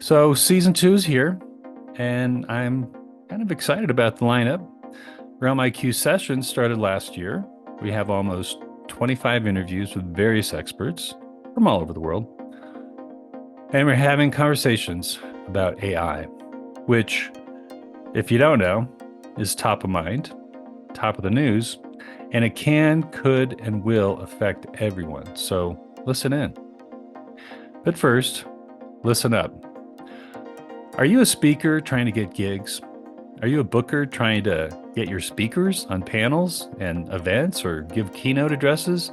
So season two is here, and I'm kind of excited about the lineup. Realm IQ sessions started last year. We have almost 25 interviews with various experts from all over the world. And we're having conversations about AI, which, if you don't know, is top of mind, top of the news, and it can, could, and will affect everyone. So listen in. But first, listen up. Are you a speaker trying to get gigs? Are you a booker trying to get your speakers on panels and events or give keynote addresses?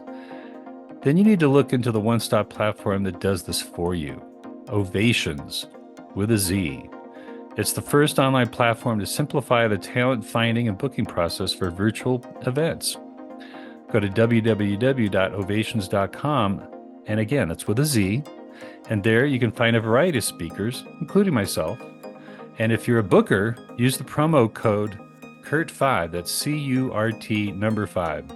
Then you need to look into the one-stop platform that does this for you. Ovations, with a Z. It's the first online platform to simplify the talent finding and booking process for virtual events. Go to www.ovations.com, and again, that's with a Z. And there you can find a variety of speakers, including myself. And if you're a booker, use the promo code CURT5, that's C-U-R-T number 5,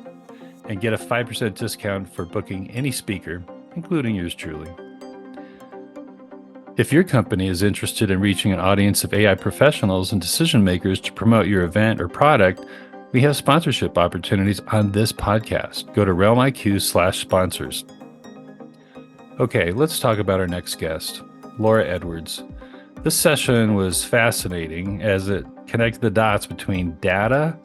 and get a 5% discount for booking any speaker, including yours truly. If your company is interested in reaching an audience of AI professionals and decision makers to promote your event or product, we have sponsorship opportunities on this podcast. Go to realmiq/sponsors. Okay, let's talk about our next guest, Laura Edwards. This session was fascinating as it connected the dots between data,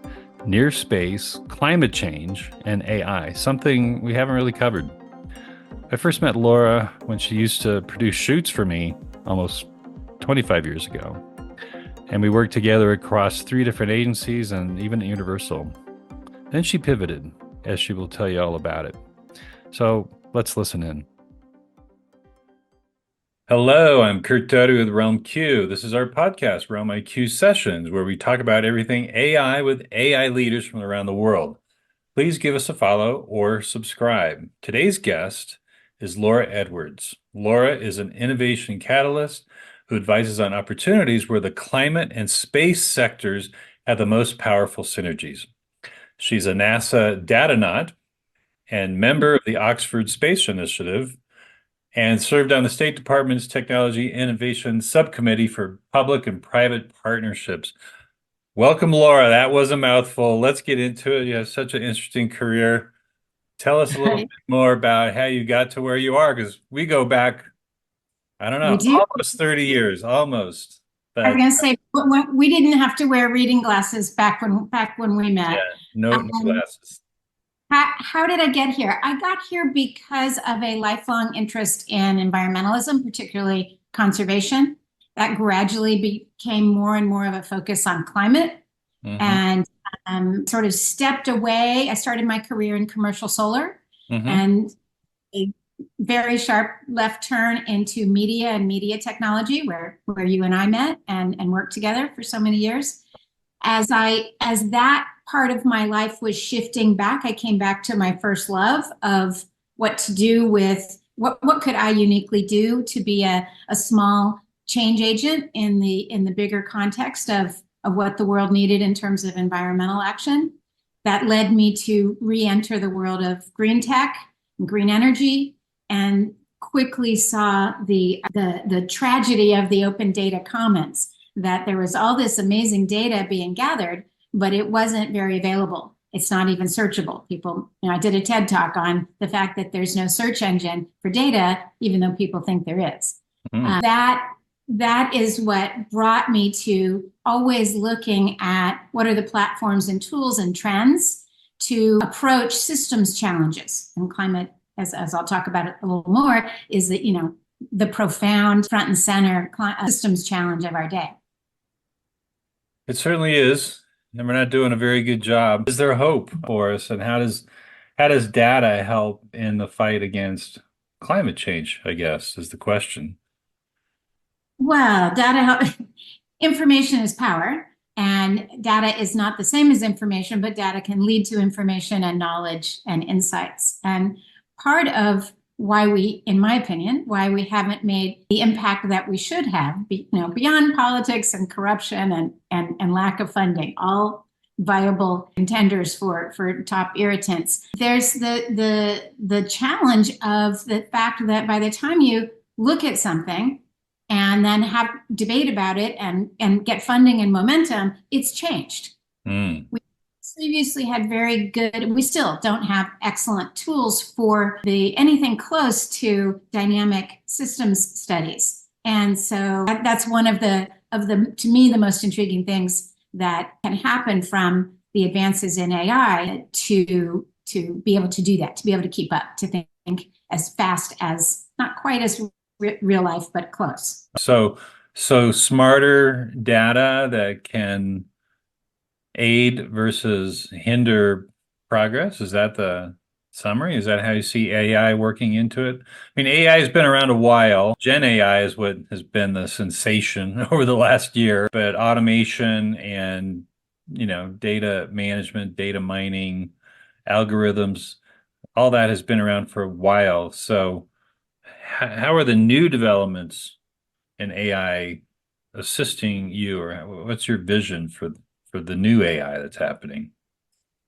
near space, climate change, and AI, something we haven't really covered. I first met Laura when she used to produce shoots for me almost 25 years ago. And we worked together across 3 different agencies and even at Universal. Then she pivoted, as she will tell you all about it. So let's listen in. Hello, I'm Kurt Doty with Realm Q. This is our podcast, Realm IQ Sessions, where we talk about everything AI with AI leaders from around the world. Please give us a follow or subscribe. Today's guest is Laura Edwards. Laura is an innovation catalyst who advises on opportunities where the climate and space sectors have the most powerful synergies. She's a NASA data-naut and member of the Oxford Space Initiative, and served on the State Department's Technology Innovation Subcommittee for Public and Private Partnerships. Welcome, Laura. That was a mouthful. Let's get into it. You have such an interesting career. Tell us a little bit more about how you got to where you are, because we go back, I don't know, almost 30 years, almost. I was going to say, we didn't have to wear reading glasses back when we met. Yeah, no glasses. How did I get here? I got here because of a lifelong interest in environmentalism, particularly conservation. That gradually became more and more of a focus on climate, and sort of stepped away. I started my career in commercial solar, and a very sharp left turn into media and media technology, where you and I met and worked together for so many years. As that part of my life was shifting back, I came back to my first love of what to do with what could I uniquely do to be a small change agent in the bigger context of what the world needed in terms of environmental action. That led me to re-enter the world of green tech and green energy, and quickly saw the tragedy of the open data commons, that there was all this amazing data being gathered, but it wasn't very available. It's not even searchable. People, I did a TED talk on the fact that there's no search engine for data, even though people think there is. That is what brought me to always looking at what are the platforms and tools and trends to approach systems challenges. And climate, as I'll talk about it a little more, is that, the profound front and center systems challenge of our day. It certainly is, and we're not doing a very good job. Is there hope for us, and how does data help in the fight against climate change, I guess, is the question. Well, information is power, and data is not the same as information, but data can lead to information and knowledge and insights. And part of why in my opinion, why we haven't made the impact that we should have, beyond politics and corruption and lack of funding, all viable contenders for top irritants. There's the challenge of the fact that by the time you look at something and then have debate about it and get funding and momentum, it's changed. Mm. We previously had very good, we still don't have excellent tools for the anything close to dynamic systems studies. And so that's one of the to me the most intriguing things that can happen from the advances in AI to be able to do that, to be able to keep up, to think as fast as not quite as real life, but close. So smarter data that can aid versus hinder progress? Is that the summary? Is that how you see AI working into it? I mean, AI has been around a while. Gen AI is what has been the sensation over the last year, but automation and, data management, data mining, algorithms, all that has been around for a while. So how are the new developments in AI assisting you, or what's your vision for the new AI that's happening?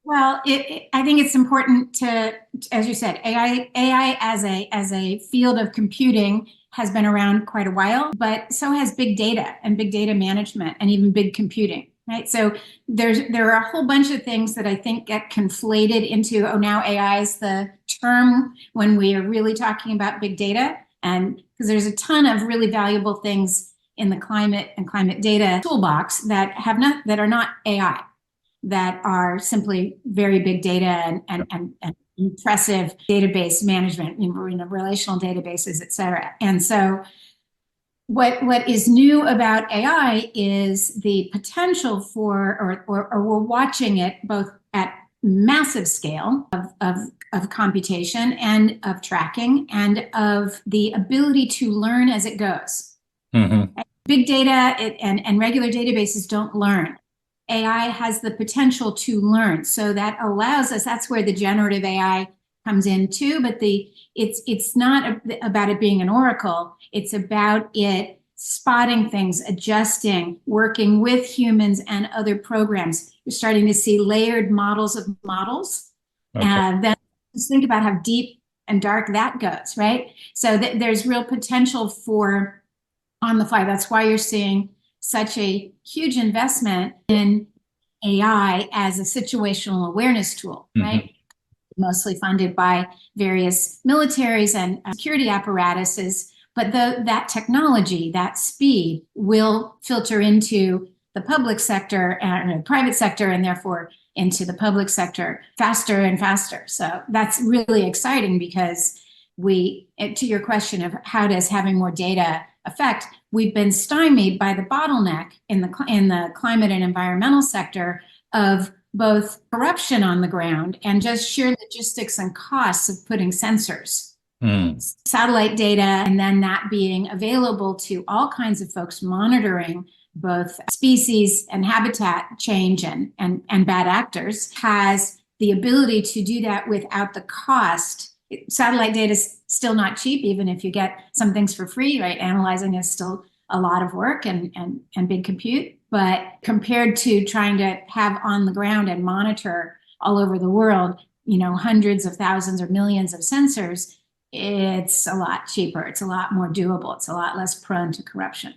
Well, I think it's important to, as you said, AI as a field of computing has been around quite a while, but so has big data and big data management and even big computing, right? So there are a whole bunch of things that I think get conflated into, oh, now AI is the term when we are really talking about big data, and because there's a ton of really valuable things in the climate and climate data toolbox that are not AI, that are simply very big data and impressive database management, relational databases, et cetera. And so what is new about AI is the potential for, or we're watching it both at massive scale of computation and of tracking and of the ability to learn as it goes. Mm-hmm. Big data and regular databases don't learn. AI has the potential to learn. So that allows us, that's where the generative AI comes in too, but it's not about it being an oracle. It's about it spotting things, adjusting, working with humans and other programs. You're starting to see layered models of models. Okay. And then just think about how deep and dark that goes, right? So there's real potential for on the fly. That's why you're seeing such a huge investment in AI as a situational awareness tool, right? Mm-hmm. Mostly funded by various militaries and security apparatuses. But that technology, that speed will filter into the public sector and private sector, and therefore into the public sector faster and faster. So that's really exciting because to your question of how does having more data affect, we've been stymied by the bottleneck in the climate and environmental sector of both corruption on the ground and just sheer logistics and costs of putting sensors, satellite data, and then that being available to all kinds of folks monitoring both species and habitat change and bad actors, has the ability to do that without the cost. Satellite data is still not cheap, even if you get some things for free, right? Analyzing is still a lot of work and big compute. But compared to trying to have on the ground and monitor all over the world, hundreds of thousands or millions of sensors, it's a lot cheaper. It's a lot more doable. It's a lot less prone to corruption.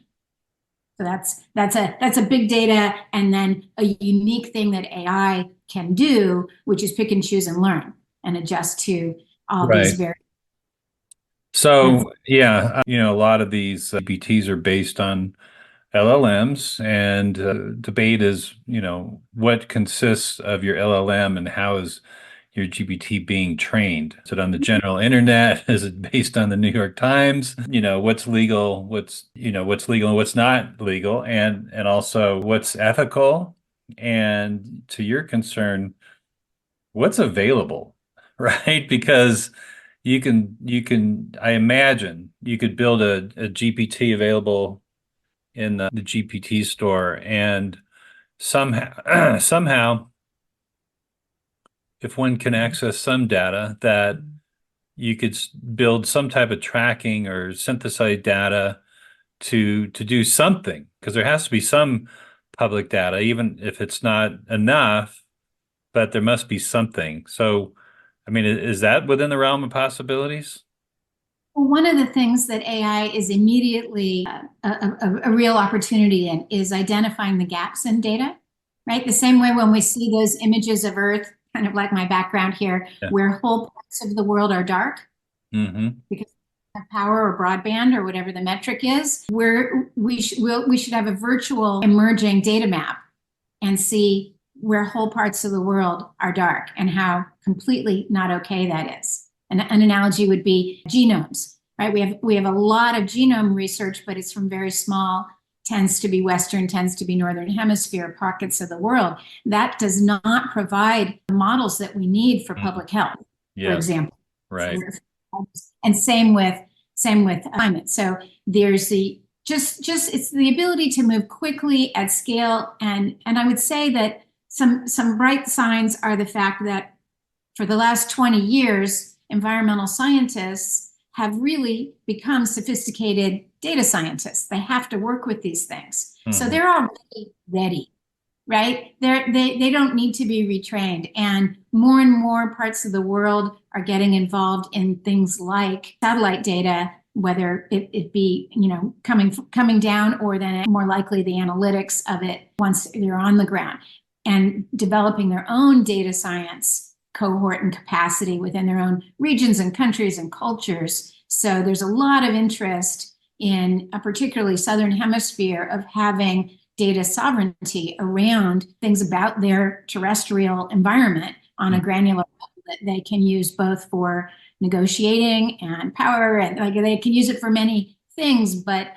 So that's a big data, and then a unique thing that AI can do, which is pick and choose and learn and adjust to all these Right. very. So, yeah, a lot of these GPTs are based on LLMs, and debate is, what consists of your LLM and how is your GPT being trained? Is it on the general internet? Is it based on the New York Times? What's legal, what's legal and what's not legal, and also what's ethical? And to your concern, what's available, right? Because I imagine you could build a GPT available in the GPT store, and somehow if one can access some data, that you could build some type of tracking or synthesize data to do something, because there has to be some public data, even if it's not enough, but there must be something. So, I mean, is that within the realm of possibilities? One of the things that AI is immediately a real opportunity in is identifying the gaps in data, right? The same way when we see those images of Earth, kind of like my background here, Yeah. where whole parts of the world are dark Hmm. because of power or broadband or whatever the metric is, where we should have a virtual emerging data map and see where whole parts of the world are dark and how completely not okay that is. An analogy would be genomes, right? We have a lot of genome research, but it's from very small, tends to be Western, tends to be Northern Hemisphere pockets of the world. That does not provide the models that we need for Mm. public health, for Yes, example. right. And same with climate. So there's the just it's the ability to move quickly at scale, and I would say that some bright signs are the fact that for the last 20 years, environmental scientists have really become sophisticated data scientists. They have to work with these things. So Hmm. they're already ready, right? They don't need to be retrained. And more parts of the world are getting involved in things like satellite data, whether it be, coming down, or then more likely the analytics of it once they're on the ground, and developing their own data science cohort and capacity within their own regions and countries and cultures. So there's a lot of interest in a particularly Southern Hemisphere of having data sovereignty around things about their terrestrial environment on a granular level that they can use both for negotiating and power, and like they can use it for many things, but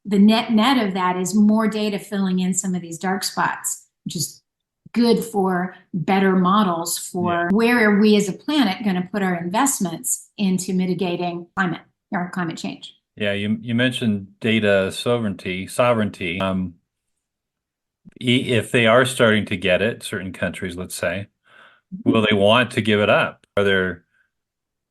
the net of that is more data filling in some of these dark spots, which is good for better models Yeah. for where are we as a planet going to put our investments into mitigating climate change. Yeah, you mentioned data sovereignty. If they are starting to get it, certain countries, let's say, will they want to give it up? Are there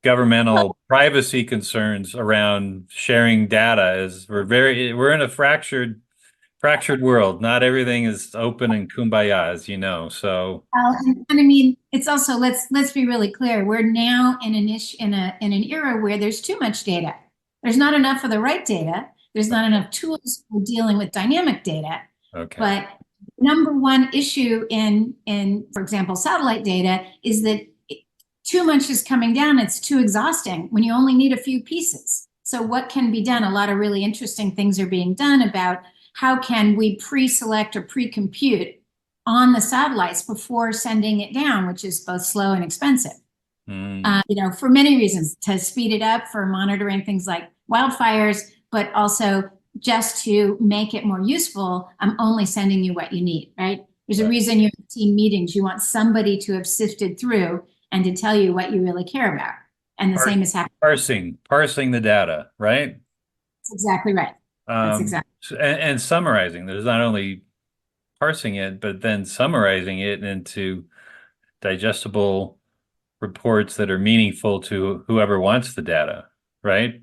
governmental privacy concerns around sharing data? As we're in a fractured world. Not everything is open and kumbaya, as you know. So, And I mean, it's also let's be really clear. We're now in an era where there's too much data. There's not enough of the right data. There's not enough tools for dealing with dynamic data. okay. But number one issue in for example satellite data is that too much is coming down. It's too exhausting when you only need a few pieces. So what can be done? A lot of really interesting things are being done about how can we pre-select or pre-compute on the satellites before sending it down, which is both slow and expensive. Mm, For many reasons, to speed it up for monitoring things like wildfires, but also just to make it more useful. I'm only sending you what you need, right? There's a right. reason you have team meetings. You want somebody to have sifted through and to tell you what you really care about. And the Par- same is happening. parsing the data, right? That's exactly right. That's exactly. And summarizing. There's not only parsing it, but then summarizing it into digestible reports that are meaningful to whoever wants the data, right?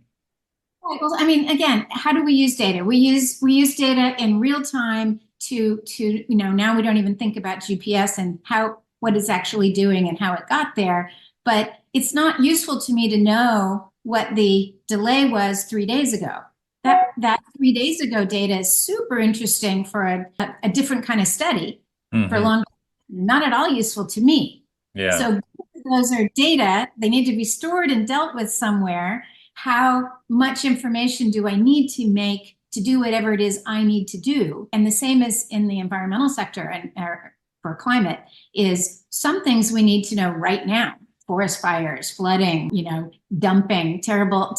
Right. Well, I mean, again, how do we use data? We use data in real time to now we don't even think about GPS and how what it's actually doing and how it got there. But it's not useful to me to know what the delay was 3 days ago. That 3 days ago data is super interesting for a different kind of study for Hmm. long, not at all useful to me. Yeah. So those are data. They need to be stored and dealt with somewhere. How much information do I need to make to do whatever it is I need to do? And the same as in the environmental sector and for climate is some things we need to know right now. Forest fires, flooding, dumping, terrible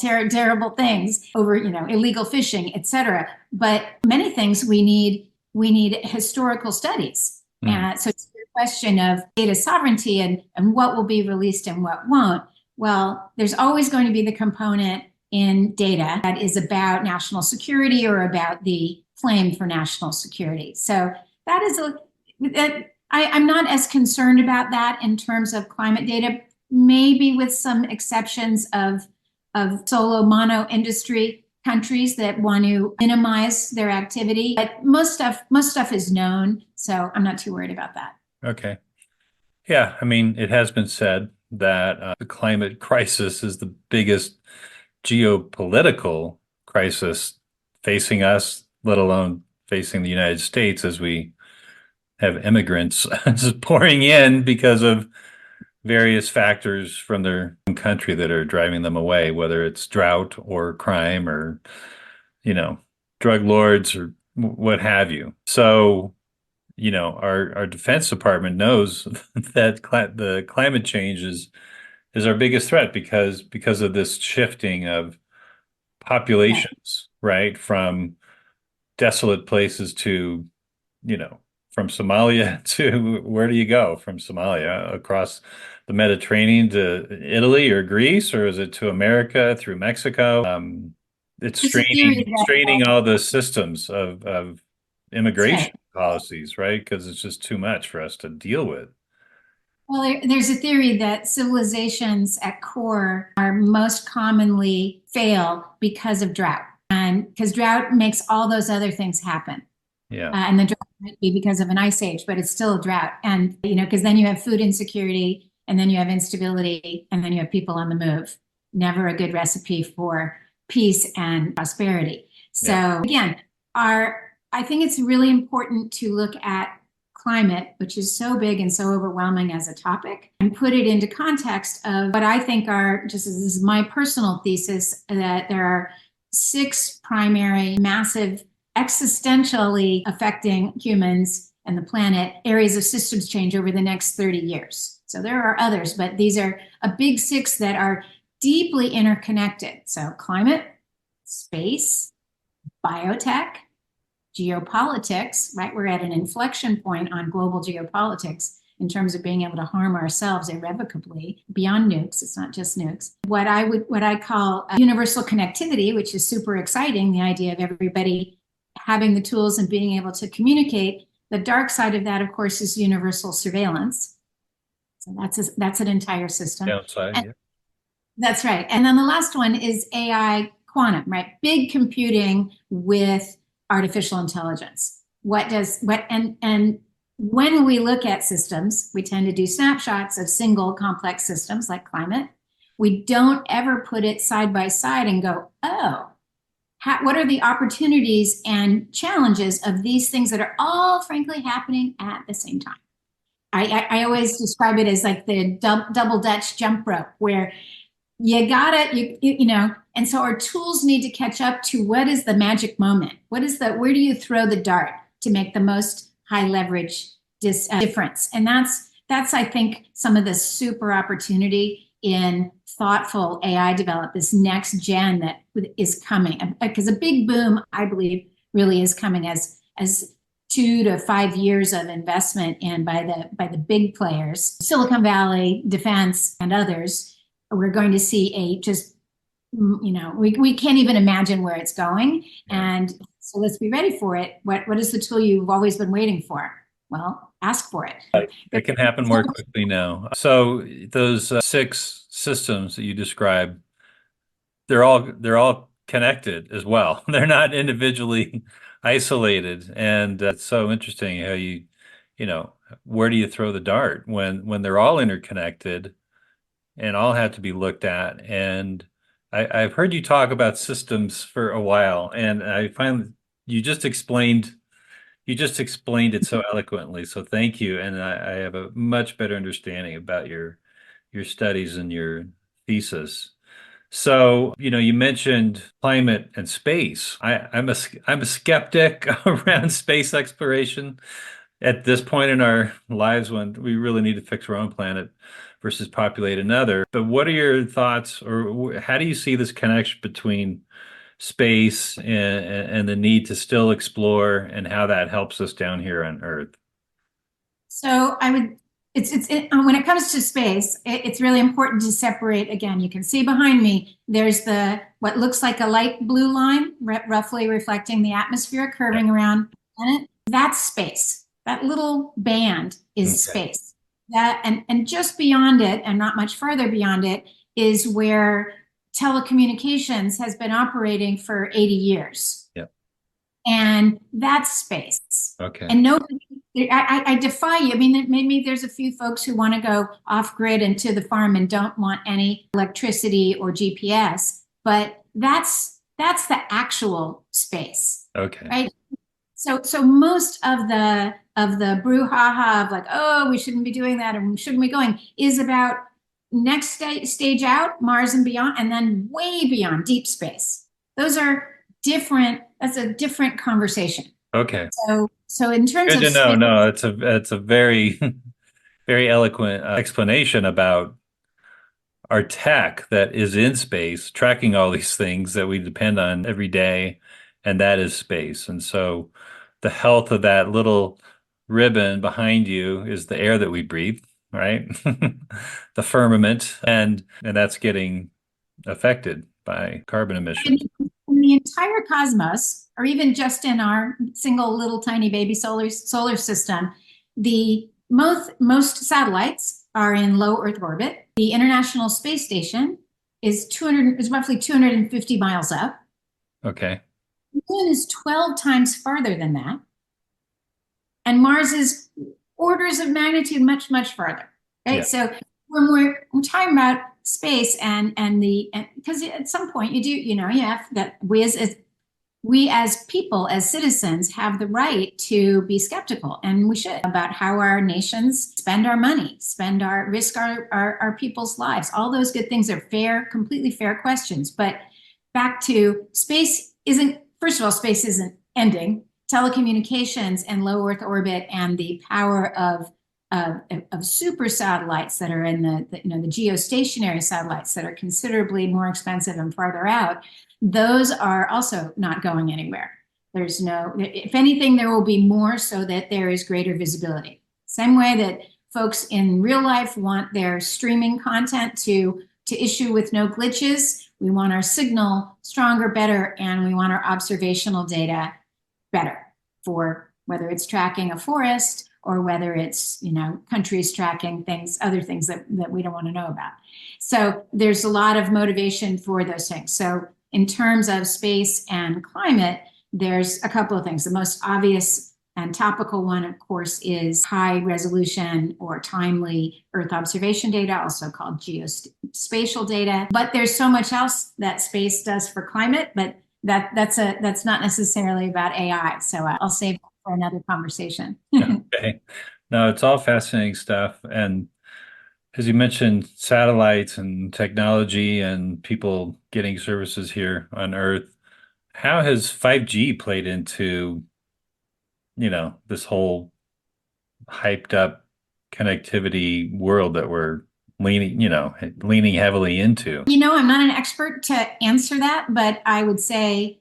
things over, illegal fishing, etc. But many things we need historical studies. Mm. And so it's a question of data sovereignty and what will be released and what won't. Well, there's always going to be the component in data that is about national security or about the claim for national security. So that is I'm not as concerned about that in terms of climate data, maybe with some exceptions of solo mono industry countries that want to minimize their activity. But most stuff is known, so I'm not too worried about that. Okay. Yeah, I mean, it has been said that the climate crisis is the biggest geopolitical crisis facing us, let alone facing the United States, as we have immigrants just pouring in because of various factors from their own country that are driving them away, whether it's drought or crime or, you know, drug lords or what have you. So, our Defense Department knows that the climate change is our biggest threat because of this shifting of Right. populations, right? From desolate places to, you know, from Somalia to where do you go from Somalia across the Mediterranean to Italy or Greece, or is it to America through Mexico? It's There's a theory straining that all the systems of that's right. immigration policies, right? Because it's just too much for us to deal with. Well, there's a theory that civilizations at core are most commonly fail because of drought, and because drought makes all those other things happen. Yeah. And the drought might be because of an ice age, but it's still a drought. And, because then you have food insecurity, and then you have instability, and then you have people on the move. Never a good recipe for peace and prosperity. Yeah. So again, I think it's really important to look at climate, which is so big and so overwhelming as a topic, and put it into context of what I think are, just as this is my personal thesis, that there are 6 primary massive existentially affecting humans and the planet areas of systems change over the next 30 years. So there are others, but these are a big 6 that are deeply interconnected. So climate, space, biotech, geopolitics, right? We're at an inflection point on global geopolitics in terms of being able to harm ourselves irrevocably beyond nukes. It's not just nukes. What I call universal connectivity, which is super exciting, the idea of everybody having the tools and being able to communicate. The dark side of that, of course, is universal surveillance. So that's an entire system. Downside, And yeah. that's right. And then the last one is AI quantum, right? Big computing with artificial intelligence. And when we look at systems, we tend to do snapshots of single complex systems like climate. We don't ever put it side by side and go, oh, what are the opportunities and challenges of these things that are all frankly happening at the same time? I always describe it as like the double Dutch jump rope, where you got it, and so our tools need to catch up to what is the magic moment? Where do you throw the dart to make the most high leverage difference? And that's, I think, some of the super opportunity in thoughtful AI develop, this next gen that is coming. Because a big boom, I believe, really is coming as 2 to 5 years of investment in by the big players, Silicon Valley, defense, and others. We're going to see we can't even imagine where it's going. Yeah. And so let's be ready for it. What is the tool you've always been waiting for? Well, ask for it. It can happen more quickly now. So those 6 systems that you described, they're all connected as well. They're not individually isolated, and it's so interesting how you know, where do you throw the dart when they're all interconnected and all have to be looked at. And I've heard you talk about systems for a while, and I find you just explained you just explained it so eloquently. So thank you, and I have a much better understanding about your studies and your thesis. So, you mentioned climate and space. I'm a skeptic around space exploration at this point in our lives when we really need to fix our own planet versus populate another. But what are your thoughts, or how do you see this connection between space and the need to still explore and how that helps us down here on Earth? So when it comes to space, it's really important to separate. Again, you can see behind me, there's what looks like a light blue line, roughly reflecting the atmosphere Yeah. curving around the planet. That's space. That little band is Okay. space. And just beyond it, and not much further beyond it, is where telecommunications has been operating for 80 years. Yeah. And that's space. Okay. And nobody, I defy you. I mean, maybe there's a few folks who want to go off grid and to the farm and don't want any electricity or GPS, but that's the actual space, Okay. right? So most of the brouhaha of like, oh, we shouldn't be doing that and shouldn't be going is about stage out, Mars and beyond, and then way beyond deep space. Those are different. That's a different conversation. Okay. So in terms Good of to know. space, No, it's a very very eloquent explanation about our tech that is in space, tracking all these things that we depend on every day, and that is space. And so the health of that little ribbon behind you is the air that we breathe, right? The firmament, and that's getting affected by carbon in, emissions. in the entire cosmos, or even just in our single little tiny baby solar system, the most satellites are in low Earth orbit. The International Space Station is roughly 250 miles up. Okay. The moon is 12 times farther than that, and Mars is orders of magnitude much farther. Yeah. Right. So when we're talking about space and the because at some point you do you have that we as people, as citizens, have the right to be skeptical, and we should, about how our nations spend our money, spend our risk our people's lives. All those good things are fair, completely fair questions. But back to space isn't, first of all, space isn't ending. Telecommunications and low Earth orbit and the power of super satellites that are in the geostationary satellites that are considerably more expensive and farther out, those are also not going anywhere. There's no, if anything, there will be more so that there is greater visibility. Same way that folks in real life want their streaming content to issue with no glitches. We want our signal stronger, better, and we want our observational data better for whether it's tracking a forest or whether it's countries tracking things, other things that we don't want to know about. So there's a lot of motivation for those things. So in terms of space and climate, there's a couple of things. The most obvious and topical one, of course, is high resolution or timely Earth observation data, also called geospatial data. But there's so much else that space does for climate, but that's not necessarily about AI. So I'll save that for another conversation. Okay. No, it's all fascinating stuff. And as you mentioned, satellites and technology and people getting services here on Earth, how has 5G played into, this whole hyped up connectivity world that we're leaning heavily into? I'm not an expert to answer that, but I would say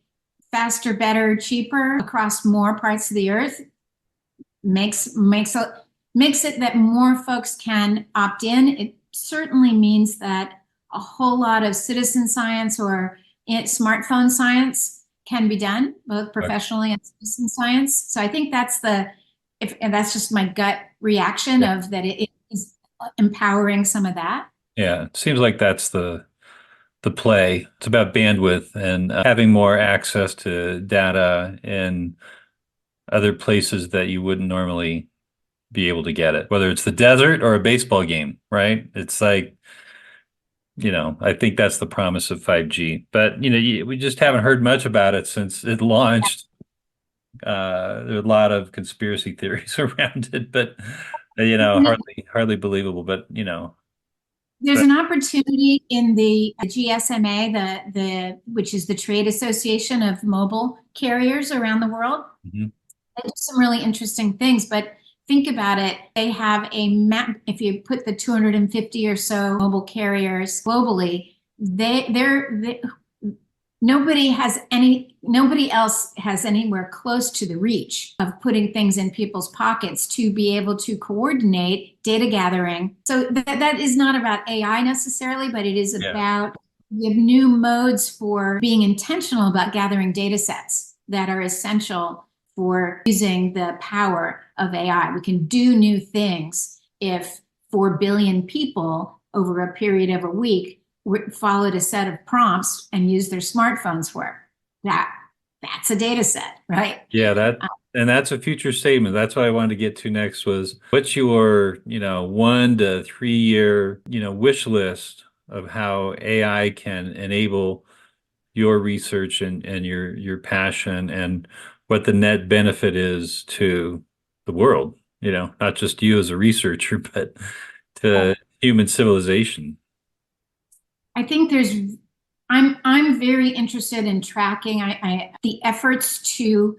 faster, better, cheaper across more parts of the earth makes it that more folks can opt in. It certainly means that a whole lot of citizen science or smartphone science can be done, both Okay. professionally and citizen science. So I think and that's just my gut reaction Yeah. of that it is empowering some of that. Yeah, it seems like that's the play. It's about bandwidth and having more access to data in other places that you wouldn't normally be able to get it, whether it's the desert or a baseball game, right? It's like, I think that's the promise of 5G. But, we just haven't heard much about it since it launched. There are a lot of conspiracy theories around it, but, hardly believable. But, There's but an opportunity in the GSMA, the which is the trade association of mobile carriers around the world. Mhm. They do some really interesting things, but think about it. They have a map. If you put the 250 or so mobile carriers globally, they nobody else has anywhere close to the reach of putting things in people's pockets to be able to coordinate data gathering. So that is not about AI necessarily, but it is Yeah. about we have new modes for being intentional about gathering data sets that are essential for using the power of AI. We can do new things if 4 billion people over a period of a week followed a set of prompts and used their smartphones for it. That's a data set, right? Yeah, and that's a future statement. That's what I wanted to get to next was what's your, 1 to 3 year, wish list of how AI can enable your research and your passion and what the net benefit is to the world, not just you as a researcher, but to human civilization. I think I'm very interested in tracking the efforts to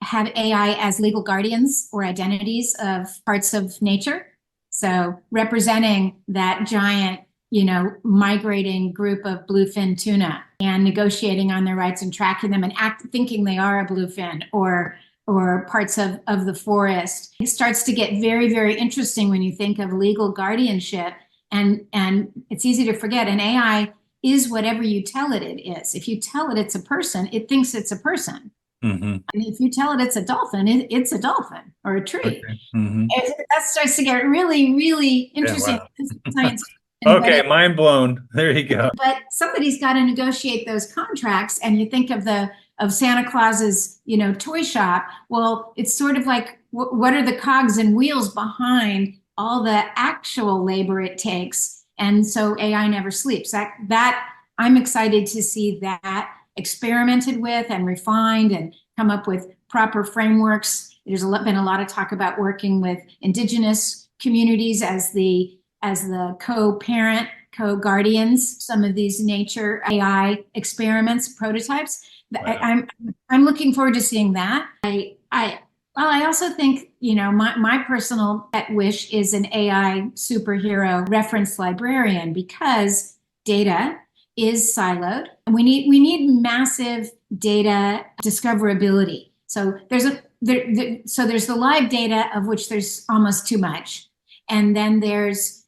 have AI as legal guardians or identities of parts of nature. So representing that giant, migrating group of bluefin tuna and negotiating on their rights and tracking them and thinking they are a bluefin or parts of the forest. It starts to get very, very interesting when you think of legal guardianship. And it's easy to forget an AI is whatever you tell it is. If you tell it it's a person, it thinks it's a person. Hmm. And if you tell it it's a dolphin, it's a dolphin or a tree. Okay. Hmm. That starts to get really, really Yeah, interesting wow. science. Okay, mind blown. There you go. But somebody's got to negotiate those contracts. And you think of Santa Claus's, toy shop. Well, it's sort of like what are the cogs and wheels behind all the actual labor it takes? And so AI never sleeps. That I'm excited to see that experimented with and refined and come up with proper frameworks. There's been a lot of talk about working with indigenous communities as the co-parent, co-guardians, some of these nature AI experiments, prototypes. Wow. I'm looking forward to seeing that. I also think, my personal pet wish is an AI superhero reference librarian because data is siloed. We need massive data discoverability. So there's the live data of which there's almost too much. And then there's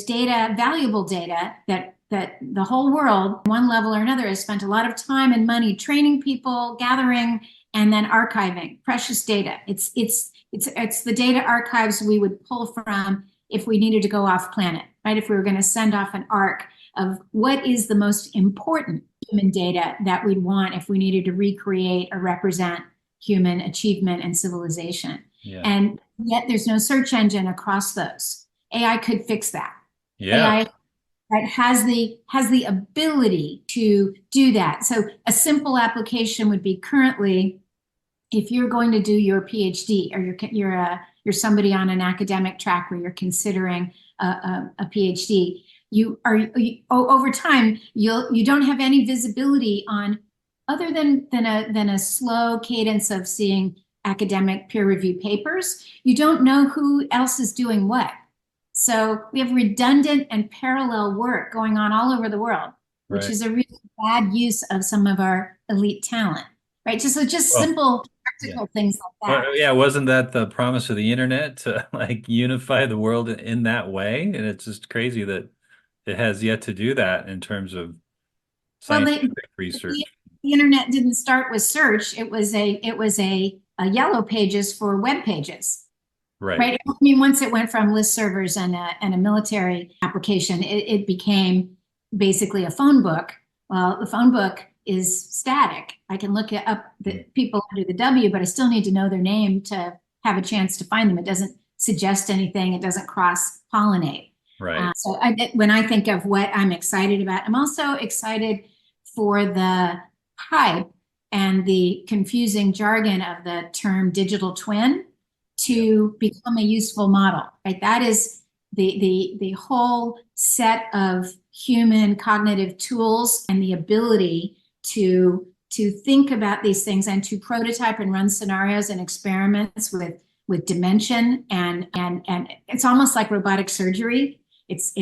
data, valuable data that the whole world, one level or another, has spent a lot of time and money training people, gathering, and then archiving precious data. It's the data archives we would pull from if we needed to go off planet, right? If we were going to send off an arc of what is the most important human data that we'd want if we needed to recreate or represent human achievement and civilization. Yeah. And yet there's no search engine across those. AI could fix that. Yeah. AI, right, has the ability to do that. So a simple application would be currently, if you're going to do your PhD or you're somebody on an academic track where you're considering a PhD, over time you don't have any visibility on other than a slow cadence of seeing academic peer reviewed papers. You don't know who else is doing what. So we have redundant and parallel work going on all over the world, which Right. is a really bad use of some of our elite talent, right? Just Well, simple yeah. practical things like that. Well, yeah, wasn't that the promise of the internet to like unify the world in that way? And it's just crazy that it has yet to do that in terms of Well, scientific the, research. the internet didn't start with search. It was a yellow pages for web pages. Right. Right. I mean, once it went from list servers and a military application, it became basically a phone book. Well, the phone book is static. I can look up the people under the W, but I still need to know their name to have a chance to find them. It doesn't suggest anything. It doesn't cross pollinate. Right. When I think of what I'm excited about, I'm also excited for the hype and the confusing jargon of the term digital twin to become a useful model, right? That is the whole set of human cognitive tools and the ability to think about these things and to prototype and run scenarios and experiments with dimension and it's almost like robotic surgery. It's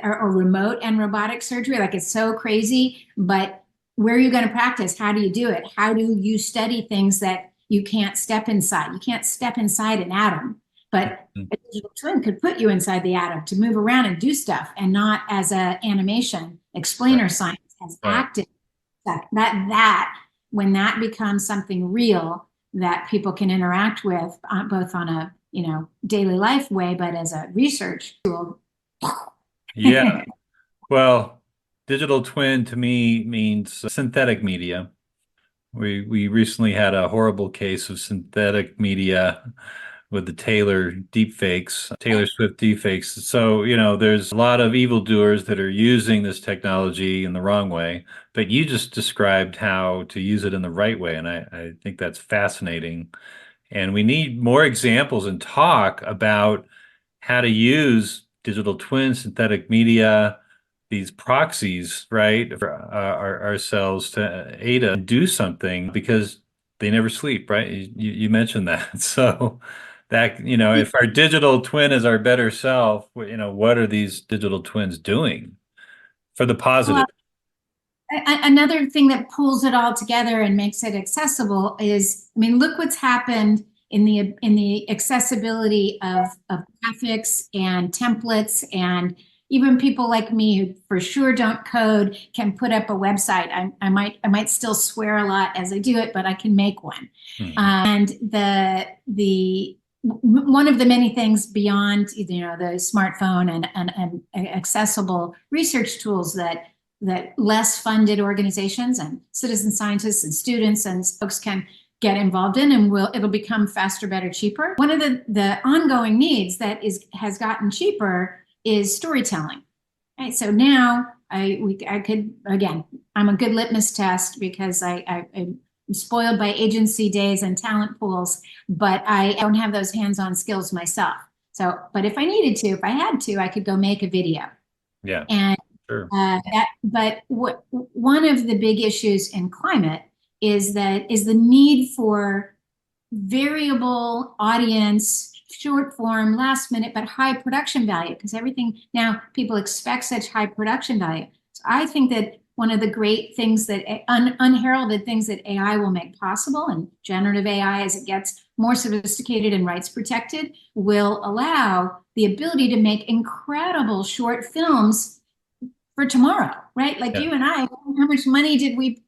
or remote and robotic surgery. Like it's so crazy, but where are you going to practice? How do you do it? How do you study things that you can't step inside? You can't step inside an atom, but a digital twin could put you inside the atom to move around and do stuff, and not as a animation explainer Right. science, as Right. active stuff. That when that becomes something real that people can interact with, both on a daily life way, but as a research tool. Yeah. Well, digital twin to me means synthetic media. We recently had a horrible case of synthetic media with the Taylor Swift deepfakes. So, there's a lot of evildoers that are using this technology in the wrong way, but you just described how to use it in the right way. And I think that's fascinating. And we need more examples and talk about how to use digital twins, synthetic media, these proxies, right, for ourselves to aid us do something because they never sleep, right? You mentioned that. So that, if our digital twin is our better self, what are these digital twins doing for the Well, positive? another thing that pulls it all together and makes it accessible is, I mean, look what's happened in the accessibility of graphics and templates, and even people like me who for sure don't code can put up a website. I might still swear a lot as I do it, but I can make one. Mhm. And the one of the many things beyond the smartphone and accessible research tools that less funded organizations and citizen scientists and students and folks can get involved in, and it'll become faster, better, cheaper. One of the ongoing needs that has gotten cheaper is storytelling. Right, so now I could, again, I'm a good litmus test because I'm spoiled by agency days and talent pools, but I don't have those hands-on skills myself. So, but if I needed to, if I had to, I could go make a video. Yeah, And sure. one of the big issues in climate is the need for variable audience, short form, last minute, but high production value, because everything now people expect such high production value. So I think that one of the great things that unheralded things that AI will make possible, and generative AI as it gets more sophisticated and rights protected, will allow the ability to make incredible short films for tomorrow, right? Like Yeah, you and I, how much money did we,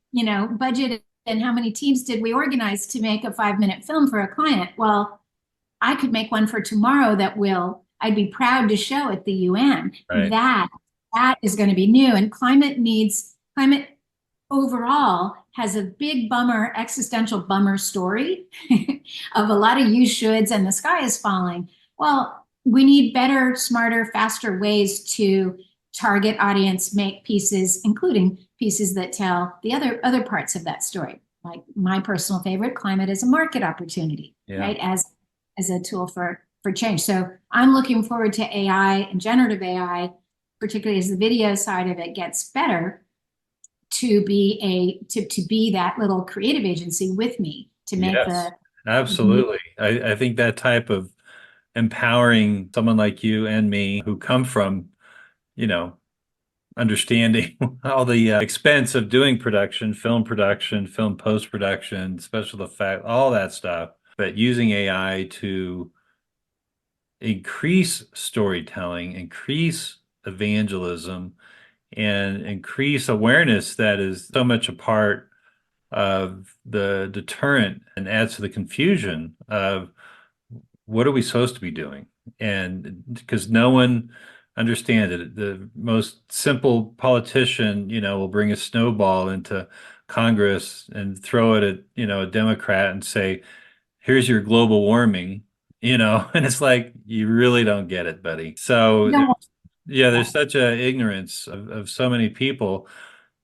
budget, and how many teams did we organize to make a 5-minute film for a client? Well, I could make one for tomorrow I'd be proud to show at the UN. right. That is going to be new. And climate overall has a big bummer, existential bummer story of a lot of you shoulds and the sky is falling. Well, we need better, smarter, faster ways to target audience, make pieces, including pieces that tell the other parts of that story. Like my personal favorite, climate as a market opportunity, Yeah. right? As a tool for change. So I'm looking forward to AI and generative AI, particularly as the video side of it gets better, to be that little creative agency with me to make Yes, absolutely. I think that type of empowering someone like you and me who come from, you know, understanding all the expense of doing production, film post-production, special effect, all that stuff, but using AI to increase storytelling, increase evangelism, and increase awareness that is so much a part of the deterrent and adds to the confusion of what are we supposed to be doing? And because no one understands it, the most simple politician, will bring a snowball into Congress and throw it at, a Democrat and say, here's your global warming, and it's like, you really don't get it, buddy. So, yeah, there's such a ignorance of so many people,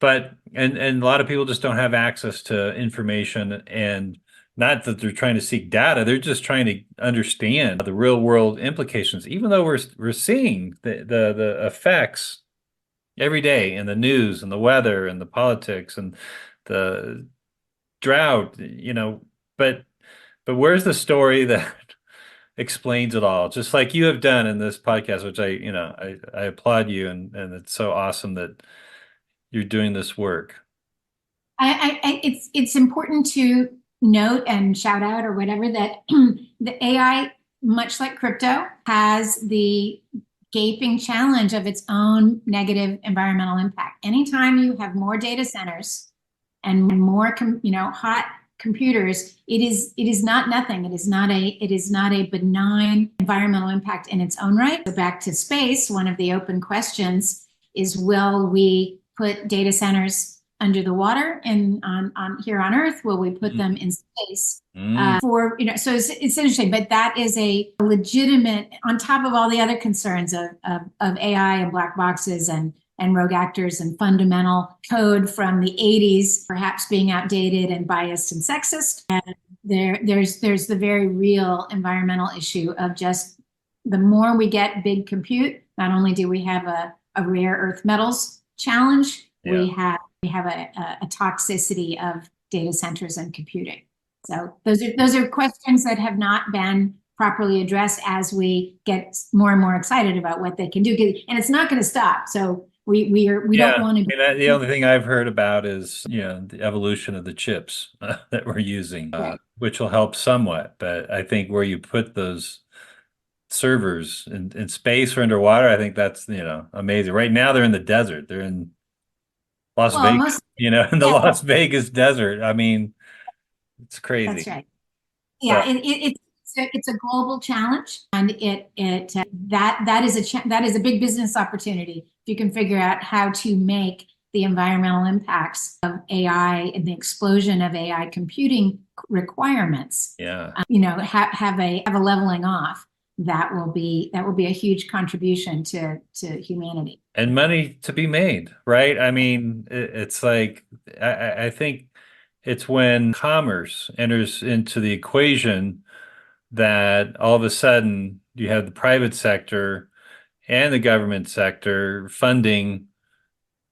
but and a lot of people just don't have access to information, and not that they're trying to seek data, they're just trying to understand the real world implications, even though we're seeing the effects every day in the news and the weather and the politics and the drought, but where's the story that explains it all, just like you have done in this podcast, which I applaud you, and it's so awesome that you're doing this work. it's important to note and shout out or whatever that the AI, much like crypto, has the gaping challenge of its own negative environmental impact. Anytime you have more data centers and more hot computers, it is not nothing. It is not a benign environmental impact in its own right. So back to space, one of the open questions is, will we put data centers under the water and on here on Earth? Will we put Mm. them in space? Mm. For so it's interesting, but that is a legitimate on top of all the other concerns of AI and black boxes and rogue actors and fundamental code from the 80s perhaps being outdated and biased and sexist. And there's the very real environmental issue of just the more we get big compute, not only do we have a rare earth metals challenge, Yeah. we have a toxicity of data centers and computing. So those are questions that have not been properly addressed as we get more and more excited about what they can do. And it's not going to stop. So we don't Yeah. want to I mean, the only thing I've heard about is, the evolution of the chips that we're using, right. which will help somewhat. But I think where you put those servers in space or underwater, I think that's, amazing. Right now they're in the desert. They're in Las Well, Vegas, most in the yeah, Las Vegas desert. I mean, it's that's crazy. right. So, Yeah, it's a global challenge, and that is a big business opportunity if you can figure out how to make the environmental impacts of AI and the explosion of AI computing requirements, yeah. have a leveling off. That will be a huge contribution to humanity. And money to be made, right? I mean, it's like I think it's when commerce enters into the equation that all of a sudden you have the private sector and the government sector funding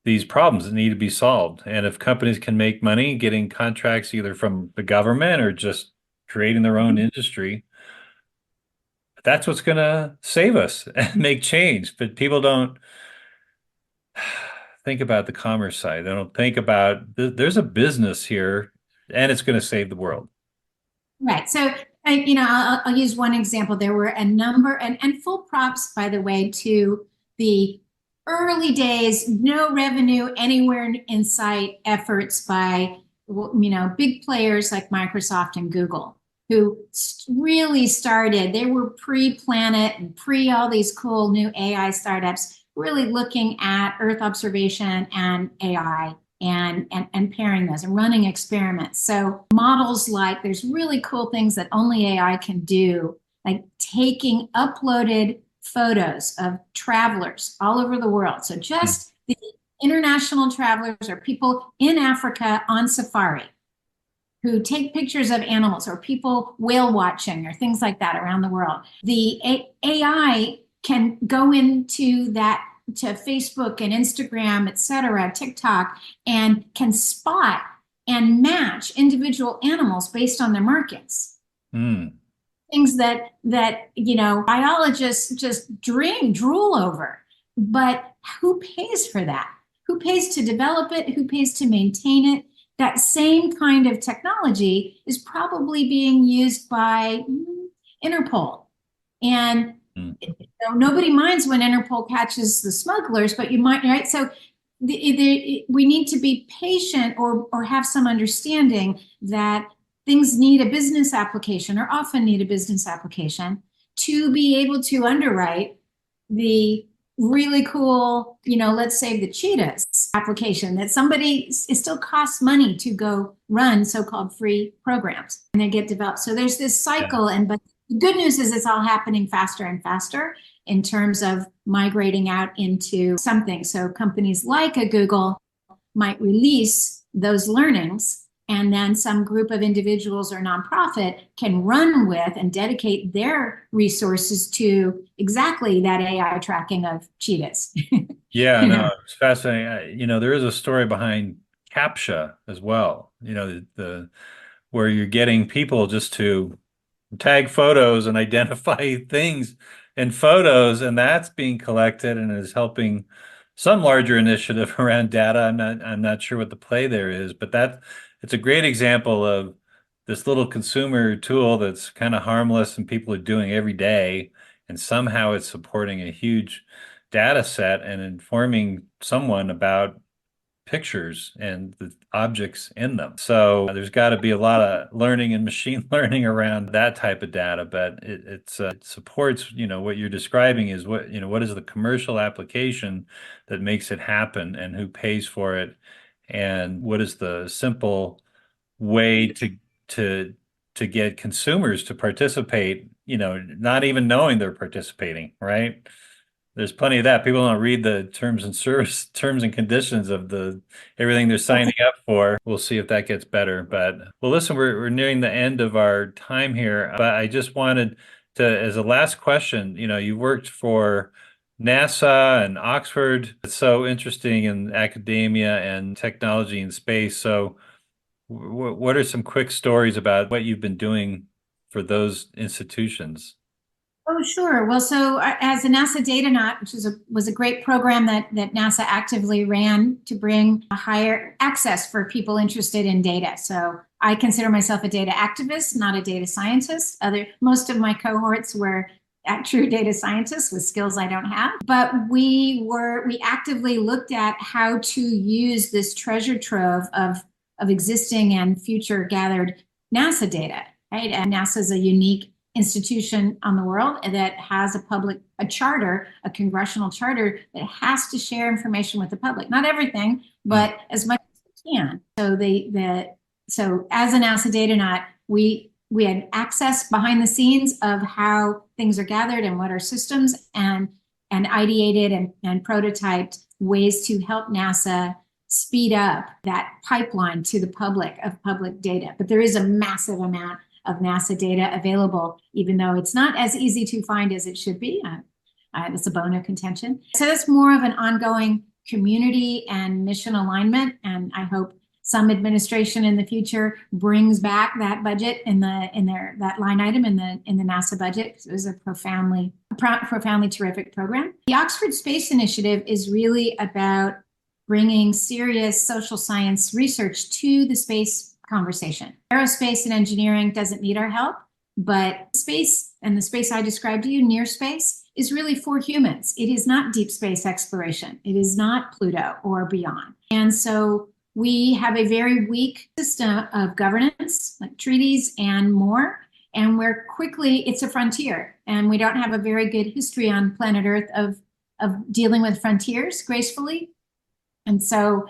these problems that need to be solved. And if companies can make money getting contracts either from the government or just creating their own industry, that's what's going to save us and make change. But people don't think about the commerce side. They don't think about there's a business here and it's going to save the world. Right. So, I'll use one example. There were a number, and full props, by the way, to the early days, no revenue anywhere in sight efforts by, big players like Microsoft and Google, who really started, they were pre-Planet and pre all these cool new AI startups, really looking at Earth observation and AI and pairing those and running experiments. So models like there's really cool things that only AI can do, like taking uploaded photos of travelers all over the world. So Hmm. just the international travelers or people in Africa on safari who take pictures of animals or people whale watching or things like that around the world. The AI can go into that to Facebook and Instagram, et cetera, TikTok, and can spot and match individual animals based on their markings. Mm. Things that biologists just drool over. But who pays for that? Who pays to develop it? Who pays to maintain it? That same kind of technology is probably being used by Interpol. And Mm. nobody minds when Interpol catches the smugglers, but you might, right? So we need to be patient or have some understanding that things need a business application or often need a business application to be able to underwrite the really cool, let's save the cheetahs application that it still costs money to go run so-called free programs and they get developed. So there's this Yeah. cycle, but the good news is it's all happening faster and faster in terms of migrating out into something. So companies like a Google might release those learnings, and then some group of individuals or nonprofit can run with and dedicate their resources to exactly that AI tracking of cheetahs. Yeah, you no, know, it's fascinating. There is a story behind CAPTCHA as well. The where you're getting people just to tag photos and identify things in photos, and that's being collected and is helping some larger initiative around data. I'm not sure what the play there is, but it's a great example of this little consumer tool that's kind of harmless and people are doing every day, and somehow it's supporting a huge data set and informing someone about pictures and the objects in them. So there's got to be a lot of learning and machine learning around that type of data, but it supports, what you're describing is what is the commercial application that makes it happen and who pays for it and what is the simple way to to get consumers to participate, not even knowing they're participating, right? There's plenty of that. People don't read the terms and conditions of the everything they're signing up for. We'll see if that gets better. But well, listen, we're nearing the end of our time here. But I just wanted to, as a last question, you worked for NASA and Oxford. It's so interesting in academia and technology and space. So what are some quick stories about what you've been doing for those institutions? Oh, sure. Well, so as a NASA Datanaut, which was a great program that NASA actively ran to bring a higher access for people interested in data. So I consider myself a data activist, not a data scientist. Most of my cohorts were true data scientists with skills I don't have. But we actively looked at how to use this treasure trove of existing and future gathered NASA data, right? And NASA is a unique institution on the world that has a charter, a congressional charter that has to share information with the public. Not everything, but as much as it can. So as a NASA Datanaut, we had access behind the scenes of how things are gathered and what are systems, and ideated and prototyped ways to help NASA speed up that pipeline to the public of public data. But there is a massive amount of NASA data available, even though it's not as easy to find as it should be. That's a bone of contention. So that's more of an ongoing community and mission alignment. And I hope some administration in the future brings back that budget that line item in the NASA budget. It was a profoundly terrific program. The Oxford Space Initiative is really about bringing serious social science research to the space conversation. Aerospace and engineering doesn't need our help, but space, and the space I described to you, near space, is really for humans. It is not deep space exploration. It is not Pluto or beyond. And so we have a very weak system of governance, like treaties and more. And where quickly it's a frontier. And we don't have a very good history on planet Earth of dealing with frontiers gracefully. And so,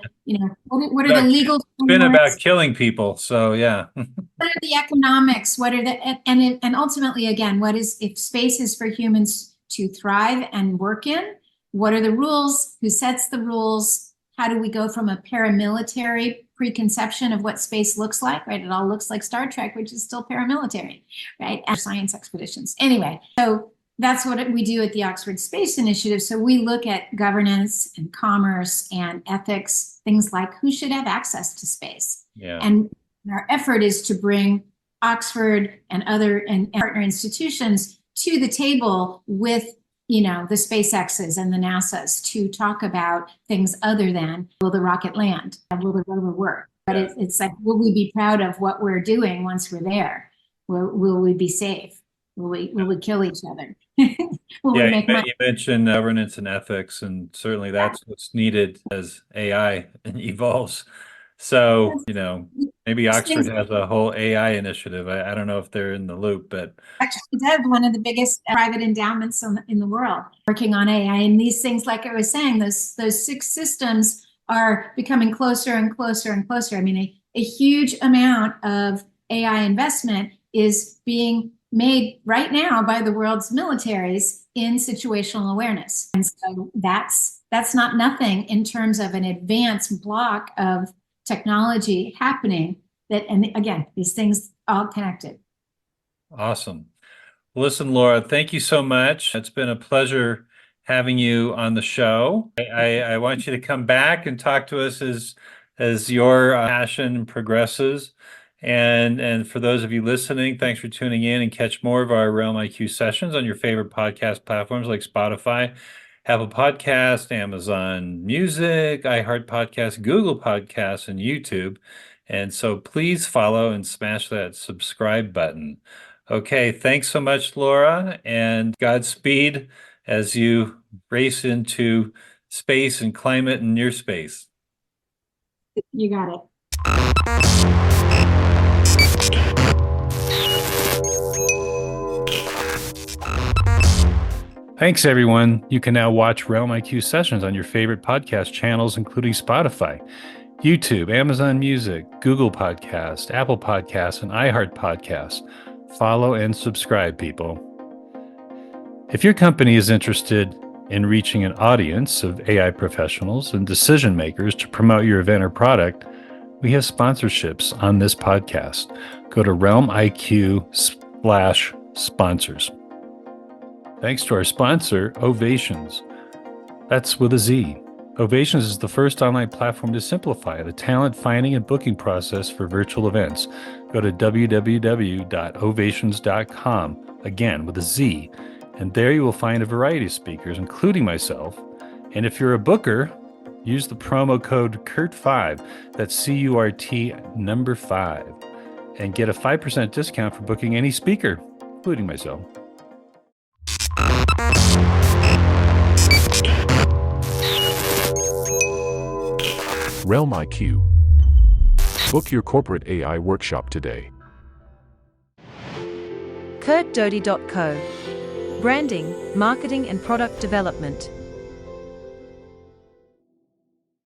what are the legal It's been about killing people. So yeah. What are the economics? What are and ultimately, again, if space is for humans to thrive and work in, what are the rules? Who sets the rules? How do we go from a paramilitary preconception of what space looks like, right? It all looks like Star Trek, which is still paramilitary, right? And science expeditions. Anyway, so that's what we do at the Oxford Space Initiative. So we look at governance and commerce and ethics, things like who should have access to space. Yeah. And our effort is to bring Oxford and other and partner institutions to the table with the SpaceXs and the NASAs to talk about things other than, will the rocket land? Will the rover work? But it's like, will we be proud of what we're doing once we're there? Will we be safe? Will we kill each other? Will we make money? You mentioned governance and ethics, and certainly that's what's needed as AI evolves. So, maybe Oxford has a whole AI initiative. I don't know if they're in the loop, but actually it does, one of the biggest private endowments in the world working on AI. And these things, like I was saying, those 6 systems are becoming closer and closer and closer. I mean, a huge amount of AI investment is being made right now by the world's militaries in situational awareness. And so that's not nothing in terms of an advanced block of technology happening and again, these things all connected. Awesome. Listen, Laura, thank you so much. It's been a pleasure having you on the show. I want you to come back and talk to us as your passion progresses. And for those of you listening, thanks for tuning in, and catch more of our Realm IQ sessions on your favorite podcast platforms like Spotify, Apple Podcast, Amazon Music, iHeart Podcast, Google Podcasts, and YouTube. And so please follow and smash that subscribe button. Okay, thanks so much, Laura, and Godspeed as you race into space and climate and near space. You got it. Thanks, everyone. You can now watch Realm IQ sessions on your favorite podcast channels, including Spotify. YouTube, Amazon Music, Google Podcast, Apple Podcasts, and iHeart Podcasts. Follow and subscribe, people. If your company is interested in reaching an audience of AI professionals and decision makers to promote your event or product, we have sponsorships on this podcast. Go to realmiq/sponsors. Thanks to our sponsor, Ovations. That's with a Z. Ovations is the first online platform to simplify the talent finding and booking process for virtual events. Go to www.ovations.com, again with a Z, and there you will find a variety of speakers, including myself. And if you're a booker, use the promo code CURT5, that's CURT number 5, and get a 5% discount for booking any speaker, including myself. Realm IQ. Book your corporate AI workshop today. CurtDoty.co. Branding, marketing and product development.